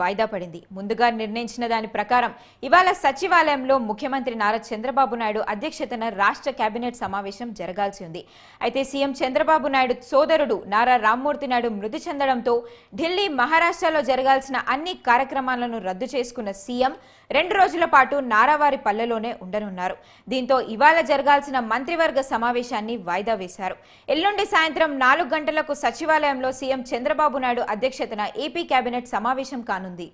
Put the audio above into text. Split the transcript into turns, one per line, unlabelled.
వాయిదా పడింది. ముందుగా నిర్ణయించిన దాని ప్రకారం ఇవాళ సచివాలయంలో ముఖ్యమంత్రి నారా చంద్రబాబు నాయుడు అధ్యక్షతన రాష్ట్ర కేబినెట్ సమావేశం జరగాల్సి ఉంది. అయితే సీఎం చంద్రబాబు నాయుడు సోదరుడు నారా రామ్మూర్తి నాయుడు మృతి చెందడంతో ఢిల్లీ, మహారాష్ట్రలో జరగాల్సిన అన్ని కార్యక్రమాలను రద్దు చేసుకున్న సీఎం 2 రోజుల పాటు నారావారి పల్లెలోనే ఉండనున్నారు. దీంతో ఇవాళ జరగాల్సిన మంత్రివర్గ సమావేశాన్ని వాయిదా వేశారు. ఎల్లుండి సాయంత్రం 4 గంటలకు సచివాలయంలో సీఎం చంద్రబాబు నాయుడు అధ్యక్షతన ఏపీ కేబినెట్ సమావేశం కానుంది.